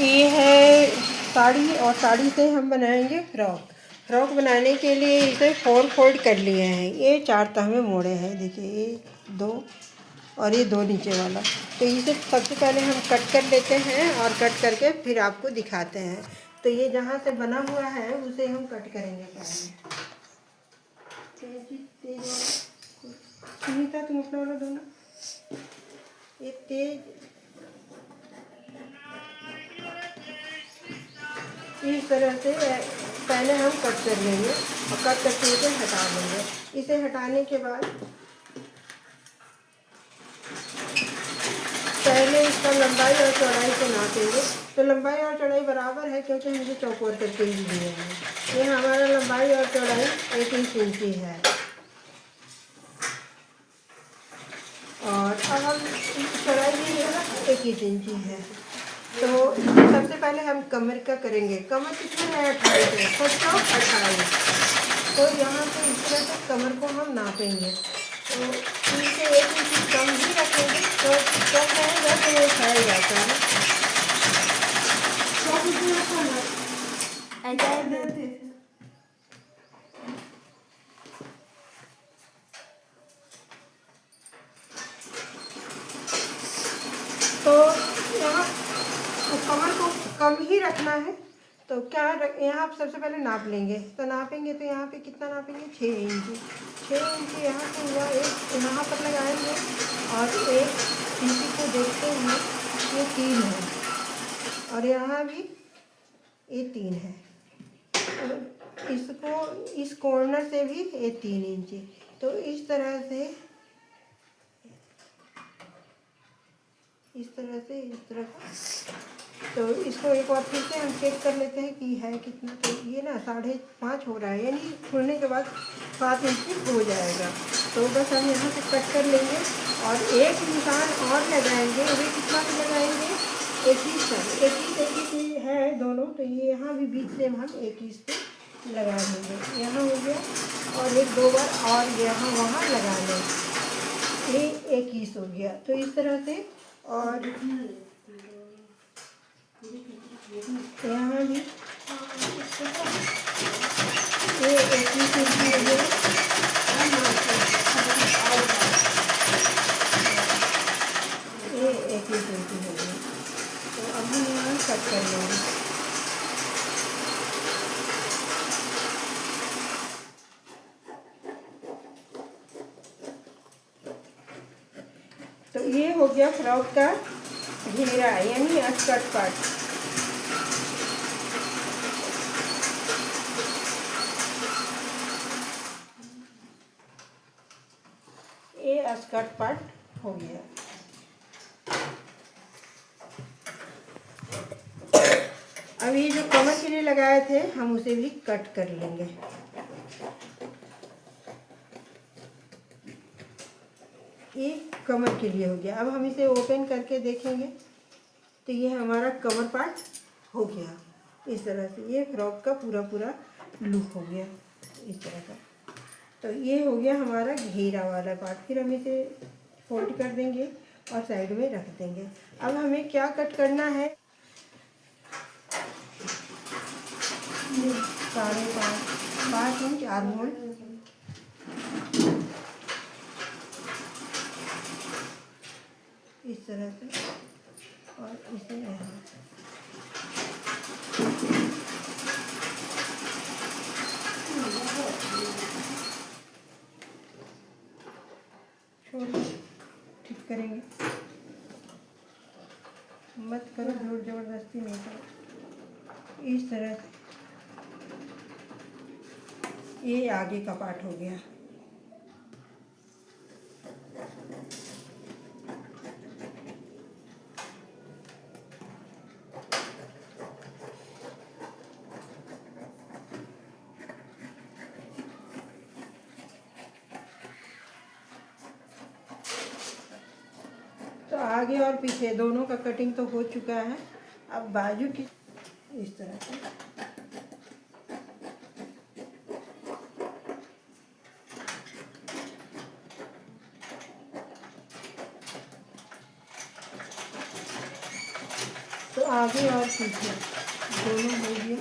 ये है साड़ी और साड़ी से हम बनाएंगे फ्रॉक। फ्रॉक बनाने के लिए इसे 4 फोल्ड कर लिए हैं। ये 4 तह में मोड़े हैं, देखिए 1 2 और ये 2 नीचे वाला। तो इसे सबसे पहले हम कट कर लेते हैं और कट करके फिर आपको दिखाते हैं। तो ये जहाँ से बना हुआ है उसे हम कट करेंगे पहले। सुनीता तुम अपना वाला दो ना, ये तेज। इस तरह से पहले हम कट कर लेंगे और कट करके इसे हटा लेंगे। इसे हटाने के बाद पहले इसका लंबाई और चौड़ाई को नापेंगे। तो लंबाई और चौड़ाई बराबर है क्योंकि मुझे चौकोर करके ही दिए हैं। ये हमारा लंबाई और चौड़ाई 21 इंची है। और अब हम चौड़ाई भी है ना 21 इंची है। तो सबसे पहले हम कमर का करेंगे। कमर कितने है? 28 है। 28। तो यहाँ से इस तरह से कमर को हम नापेंगे। तो इनसे 1 इंच कम ही रखेंगे तो कम रहेगा तो ये खाया जाता है। तो यहाँ कमर को कम ही रखना है। तो क्या यहाँ आप सबसे पहले नाप लेंगे। तो नापेंगे तो यहाँ पे कितना नापेंगे? 6 इंची। 6 इंची यहाँ से हुआ, एक यहाँ पर लगाएंगे और एक इंची को देखते हुए ये 3 है और यहाँ भी ये 3 है। तो इसको इस कॉर्नर से भी ये 3 इंची। तो इस तरह से इस तरह। तो इसको एक बार फिर से हम चेक कर लेते हैं कि है कितना। तो ये ना 5.5 हो रहा है, यानी खुलने के बाद 7 इंची हो जाएगा। तो बस हम यहाँ से कट कर लेंगे और एक निशान और लगाएंगे। ये कितना भी लगाएंगे? 21 है दोनों। तो ये यहाँ भी बीच से हम 21 पे लगा देंगे। यहाँ हो गया और एक 2 बार और यहाँ वहाँ लगा लें। ये 21 हो गया। तो इस तरह से और यहाँ भी ये 21 इंची हो गया। ये 21 इंची हो गया। तो अब हम यहाँ कट कर लेंगे। तो ये हो गया फ्रॉक का घेरा यानी स्कर्ट पार्ट। ये स्कर्ट पार्ट हो गया। अब ये जो कमर के लिए लगाए थे हम उसे भी कट कर लेंगे। ये कमर के लिए हो गया। अब हम इसे ओपन करके देखेंगे तो ये हमारा कमर पार्ट हो गया। इस तरह से ये फ्रॉक का पूरा लुक हो गया इस तरह का। तो ये हो गया हमारा घेरा वाला पार्ट। फिर हम इसे फोल्ड कर देंगे और साइड में रख देंगे। अब हमें क्या कट करना है? 5.5 इंच आर्म होल। इस तरह से और इसे यहाँ छोड़ ठीक करेंगे। मत करो, जोर जबरदस्ती नहीं करो। इस तरह से ये आगे का पार्ट हो गया। तो आगे और पीछे दोनों का कटिंग तो हो चुका है। अब बाजू की इस तरह से तो आगे और पीछे दोनों हो गया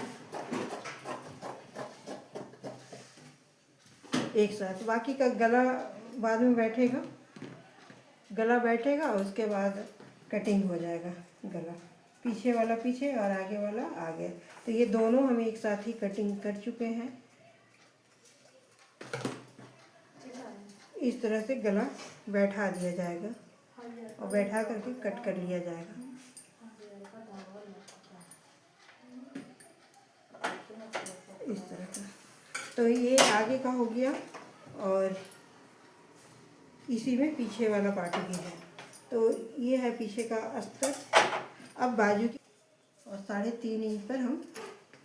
एक साथ। बाकी का गला बाद में बैठेगा, गला बैठेगा और उसके बाद कटिंग हो जाएगा। गला पीछे वाला पीछे और आगे वाला आगे। तो ये दोनों हम एक साथ ही कटिंग कर चुके हैं। इस तरह से गला बैठा दिया जाएगा और बैठा करके कट कर लिया जाएगा। इस तरह का। तो ये आगे का हो गया और इसी में पीछे वाला पार्ट भी है। तो ये है पीछे का अस्तर। अब बाजू की और 3.5 इंच पर हम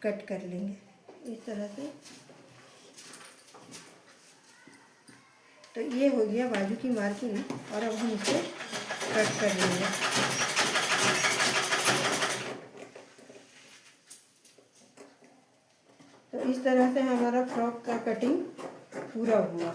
कट कर लेंगे इस तरह से। तो ये हो गया बाजू की मार्किंग और अब हम इसे कट कर लेंगे। तो इस तरह से हमारा फ्रॉक का कटिंग पूरा हुआ।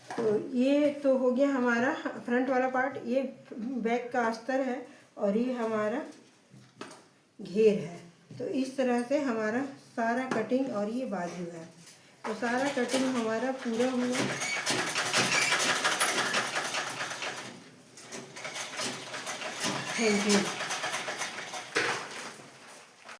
तो ये तो हो गया हमारा फ्रंट वाला पार्ट। ये बैक का अस्तर है और ये हमारा घेर है। तो इस तरह से हमारा सारा कटिंग और ये बाजू है। तो सारा कटिंग हमारा पूरा हुआ। Thank you.